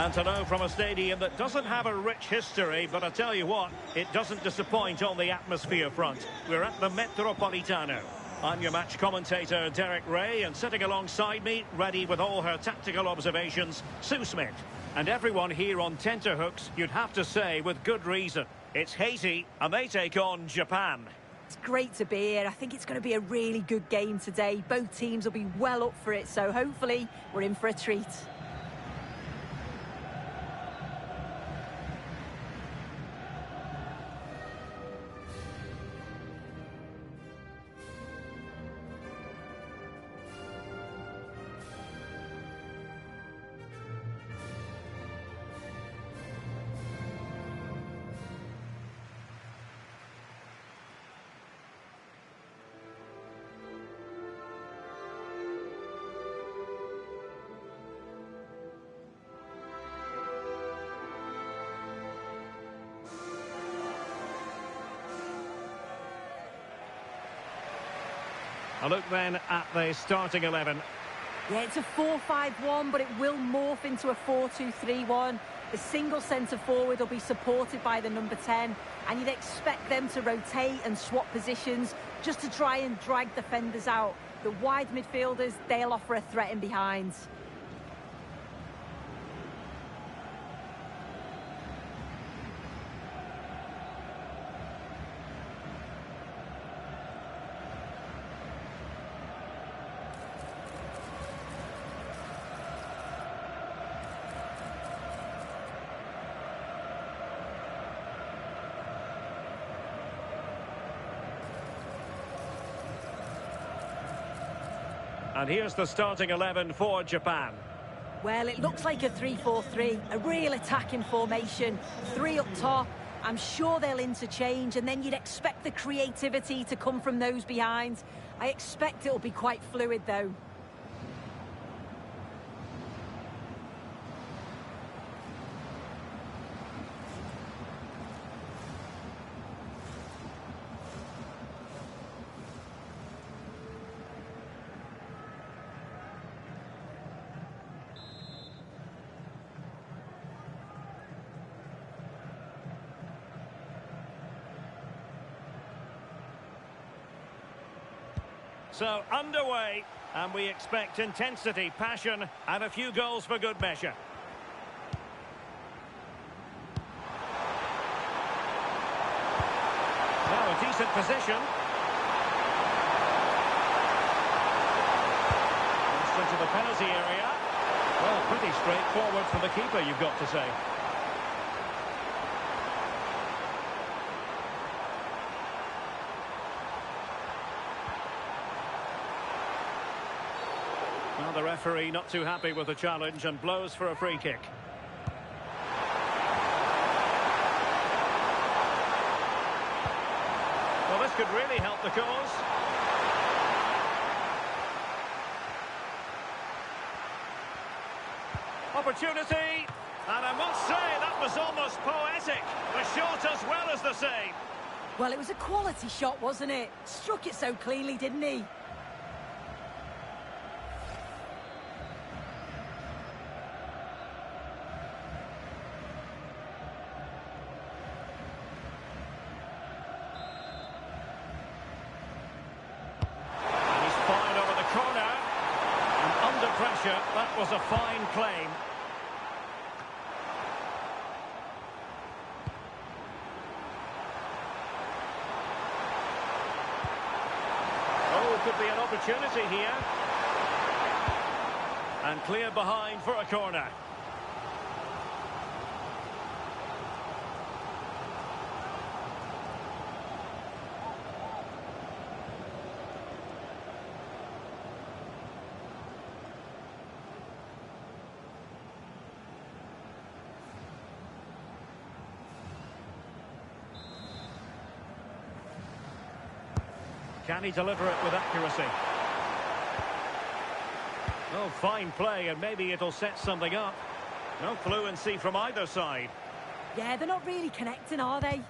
And to know from a stadium that doesn't have a rich history, but I tell you what, it doesn't disappoint on the atmosphere front. We're at the Metropolitano. I'm your match commentator, Derek Ray, and sitting alongside me, ready with all her tactical observations, Sue Smith. And everyone here on tenterhooks, you'd have to say with good reason. It's Haiti, and they take on Japan. It's great to be here. I think it's going to be a really good game today. Both teams will be well up for it, so hopefully we're in for a treat. A look then at the starting 11. Yeah, it's a 4-5-1, but it will morph into a 4-2-3-1. The single centre forward will be supported by the number 10, and you'd expect them to rotate and swap positions just to try and drag defenders out. The wide midfielders, they'll offer a threat in behind. And here's the starting 11 for Japan. Well, it looks like a 3-4-3, a real attacking formation. 3 up top. I'm sure they'll interchange, and then you'd expect the creativity to come from those behind. I expect it'll be quite fluid, though. So, underway, and we expect intensity, passion, and a few goals for good measure. Now, a decent position. Into the penalty area. Well, pretty straightforward for the keeper, you've got to say. Well, the referee not too happy with the challenge and blows for a free kick. Well, this could really help the cause. Opportunity, and I must say that was almost poetic. The shot as well as the save. Well, it was a quality shot, wasn't it? Struck it so cleanly, didn't he? That was a fine claim. Oh, could be an opportunity here. And clear behind for a corner. Can he deliver it with accuracy? Oh, fine play, and maybe it'll set something up. No fluency from either side. Yeah, they're not really connecting, are they?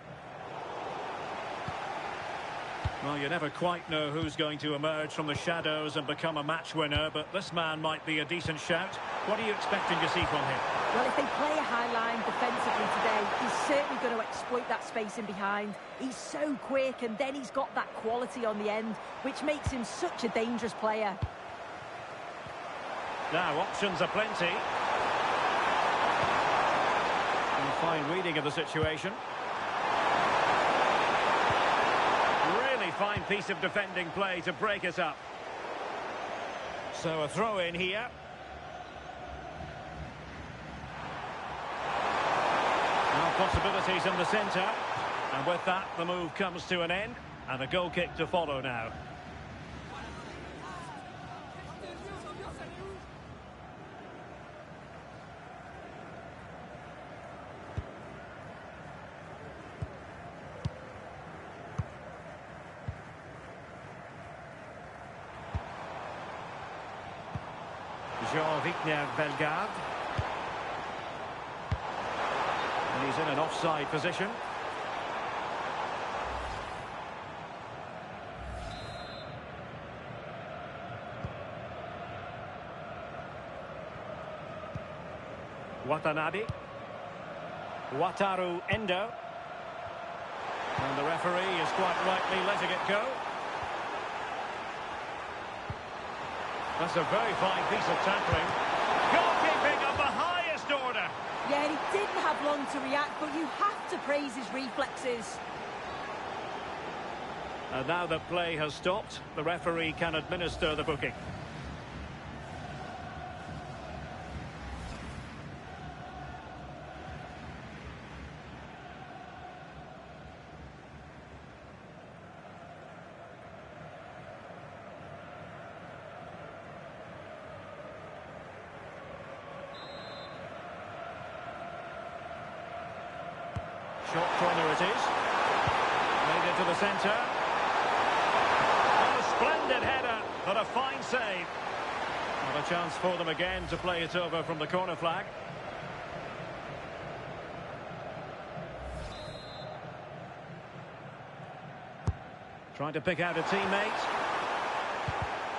Well, you never quite know who's going to emerge from the shadows and become a match winner, but this man might be a decent shout. What are you expecting to see from him? Well, if they play a high line defensively today, he's certainly going to exploit that space in behind. He's so quick, and then he's got that quality on the end, which makes him such a dangerous player. Now, options are plenty. And fine reading of the situation. Really fine piece of defending play to break it up. So a throw in here. Now possibilities in the centre. And with that, the move comes to an end. And a goal kick to follow now. Bellegarde. And he's in an offside position. Watanabe. Wataru Endo. And the referee is quite rightly letting it go. That's a very fine piece of tackling. Goalkeeping of the highest order. Yeah, he didn't have long to react, but you have to praise his reflexes. And now that play has stopped, the referee can administer the booking. Short corner it is. Made into the centre. Oh, splendid header, but a fine save. Not a chance for them again to play it over from the corner flag. Trying to pick out a teammate.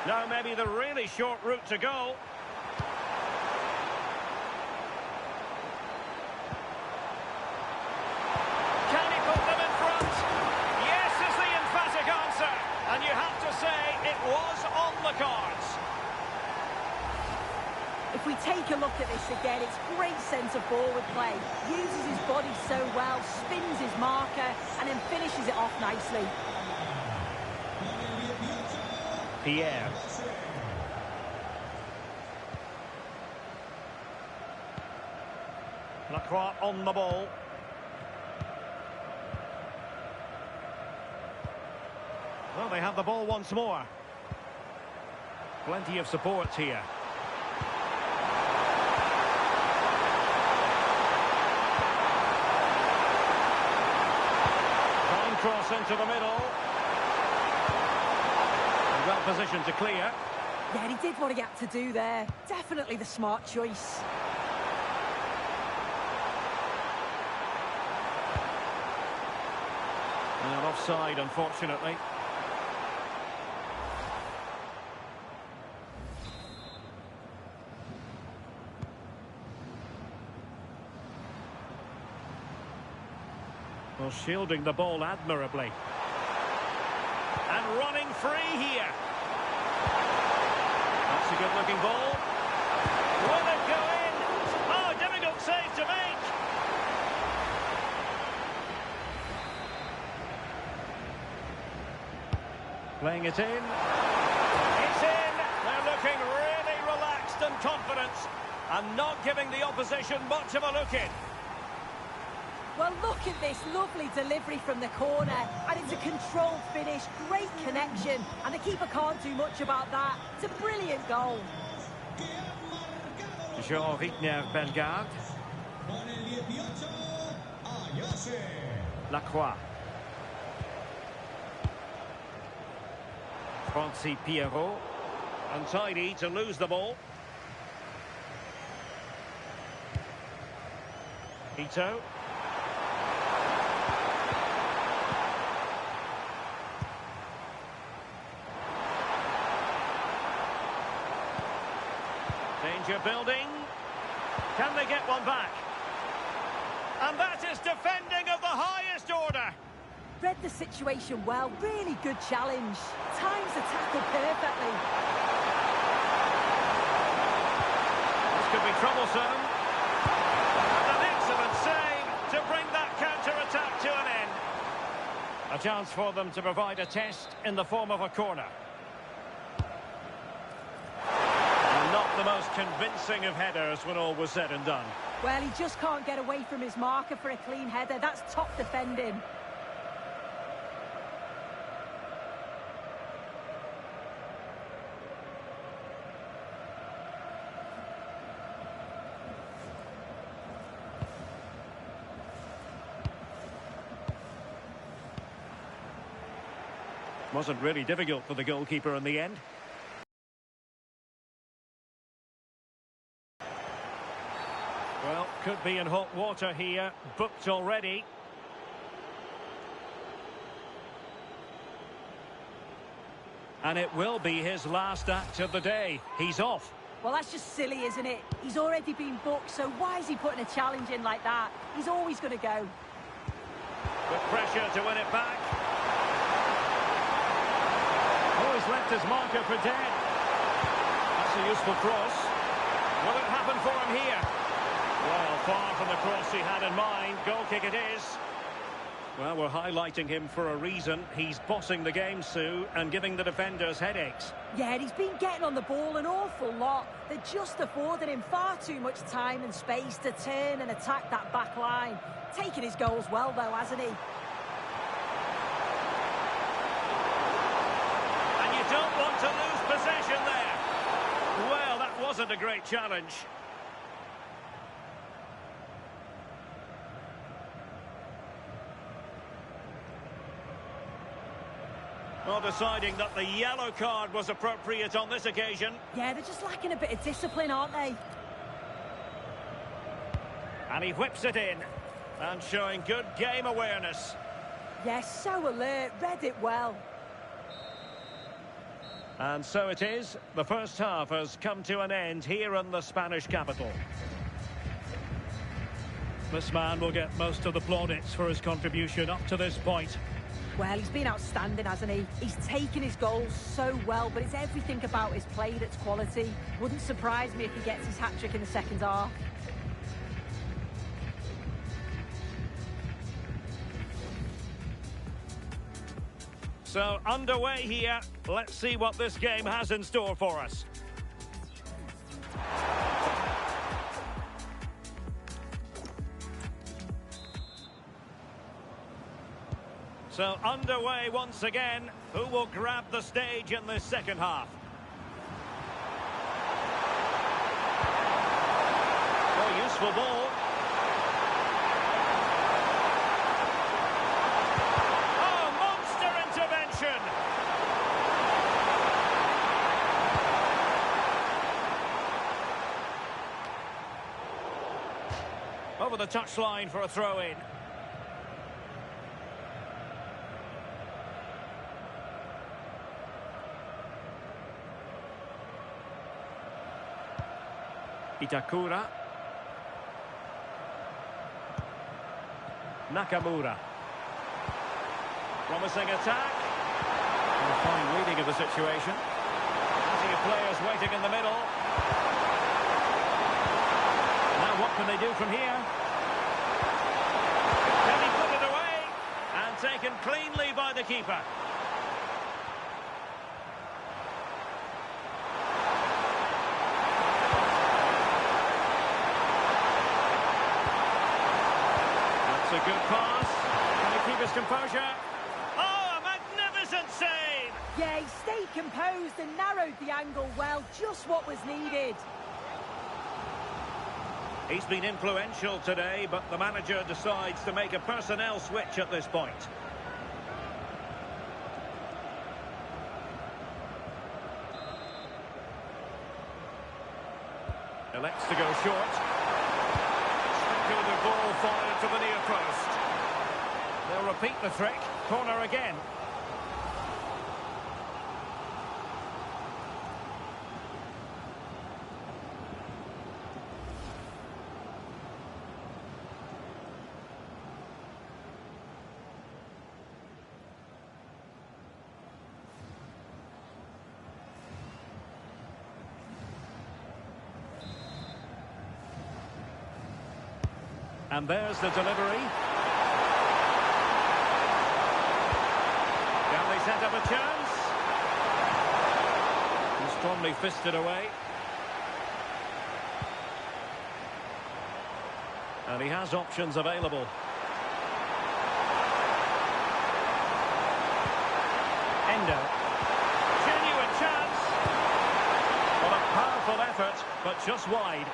Now maybe the really short route to goal. And you have to say it was on the cards. If we take a look at this again, it's great centre-forward play. Uses his body so well, spins his marker, and then finishes it off nicely. Pierre. Lacroix on the ball. Well, they have the ball once more. Plenty of support here. Fine cross into the middle. And well positioned to clear. Yeah, he did what he had to do there. Definitely the smart choice. And offside, unfortunately. Well, shielding the ball admirably. And running free here. That's a good-looking ball. Will it go in? Oh, difficult save to make. Playing it in. It's in. They're looking really relaxed and confident. And not giving the opposition much of a look in. Well, look at this lovely delivery from the corner, and it's a controlled finish, great connection, and the keeper can't do much about that. It's a brilliant goal. Bellegarde. Lacroix. Francis Pierrot. Untidy to lose the ball. Ito. Danger building. Can they get one back? And that is defending of the highest order. Read the situation well, really good challenge. Times the tackle perfectly. This could be troublesome. And an excellent save to bring that counter-attack to an end. A chance for them to provide a test in the form of a corner. And not the most convincing of headers when all was said and done. Well, he just can't get away from his marker for a clean header. That's top defending. Wasn't really difficult for the goalkeeper in the end. Well, could be in hot water here. Booked already. And it will be his last act of the day. He's off. Well, that's just silly, isn't it? He's already been booked, so why is he putting a challenge in like that? He's always going to go. With pressure to win it back. Always left his marker for dead. That's a useful cross. Will it happen for him here? Well, far from the cross he had in mind. Goal kick it is. Well, we're highlighting him for a reason. He's bossing the game, Sue, and giving the defenders headaches. Yeah, and he's been getting on the ball an awful lot. They're just affording him far too much time and space to turn and attack that back line. Taking his goals well, though, hasn't he? And you don't want to lose possession there. Well, that wasn't a great challenge. Well, deciding that the yellow card was appropriate on this occasion. Yeah, they're just lacking a bit of discipline, aren't they? And he whips it in. And showing good game awareness. Yes, so alert, read it well. And so it is. The first half has come to an end here in the Spanish capital. This man will get most of the plaudits for his contribution up to this point. Well, he's been outstanding, hasn't he? He's taken his goals so well, but it's everything about his play that's quality. Wouldn't surprise me if he gets his hat-trick in the second half. So, underway here. Let's see what this game has in store for us. So, underway once again. Who will grab the stage in this second half? Oh, useful ball. Over the touchline for a throw-in. Itakura. Nakamura. Promising attack. And a fine reading of the situation. Plenty of players waiting in the middle. Now what can they do from here? Can he put it away? And taken cleanly by the keeper. That's a good pass. Can he keep his composure? Oh, a magnificent save! Yeah, he stayed composed and narrowed the angle well. Just what was needed. He's been influential today, but the manager decides to make a personnel switch at this point. Elects to go short. Speculative ball fired to the near post. They'll repeat the trick. Corner again. And there's the delivery. Can they set up a chance? He's strongly fisted away. And he has options available. Endo. Genuine chance. Well, a powerful effort, but just wide.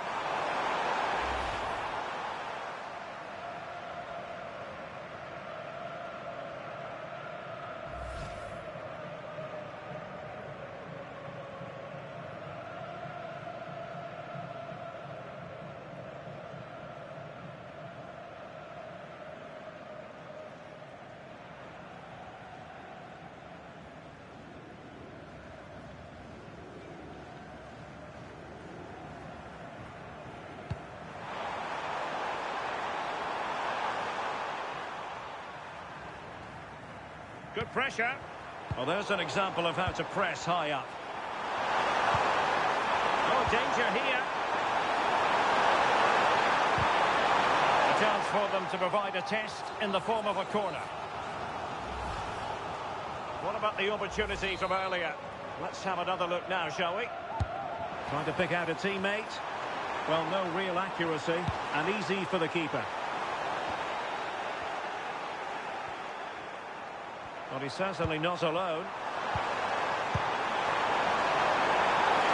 Good pressure. Well, there's an example of how to press high up. No danger here. A chance for them to provide a test in the form of a corner. What about the opportunity from earlier? Let's have another look now, shall we? Trying to pick out a teammate. Well, no real accuracy, and easy for the keeper. Well, he's certainly not alone.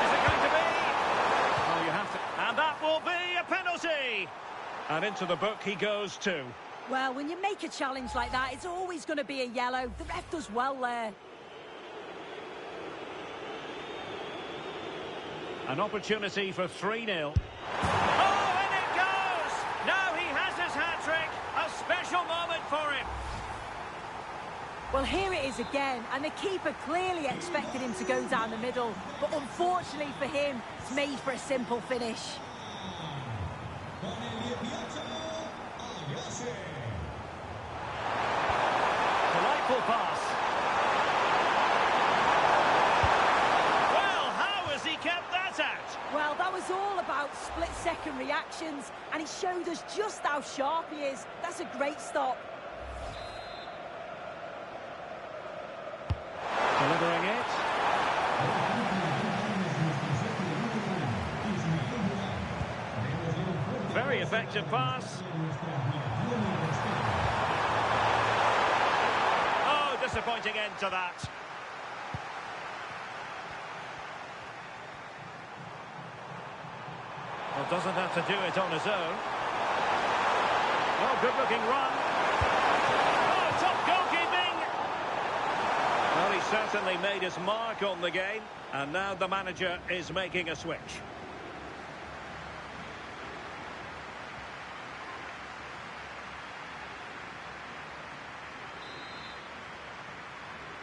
Is it going to be? Oh, you have to... And that will be a penalty! And into the book he goes too. Well, when you make a challenge like that, it's always going to be a yellow. The ref does well there. An opportunity for 3-0. Oh, and it goes! Now he has his hat-trick. A special moment for him. Well, here it is again, and the keeper clearly expected him to go down the middle, but unfortunately for him, it's made for a simple finish. Delightful pass. Well, how has he kept that out? Well, that was all about split-second reactions, and he showed us just how sharp he is. That's a great stop. Delivering it. Very effective pass. Oh, disappointing end to that. Well, doesn't have to do it on his own. Oh, good-looking run. Oh, top goalkeeping. Well, he certainly made his mark on the game, and now the manager is making a switch.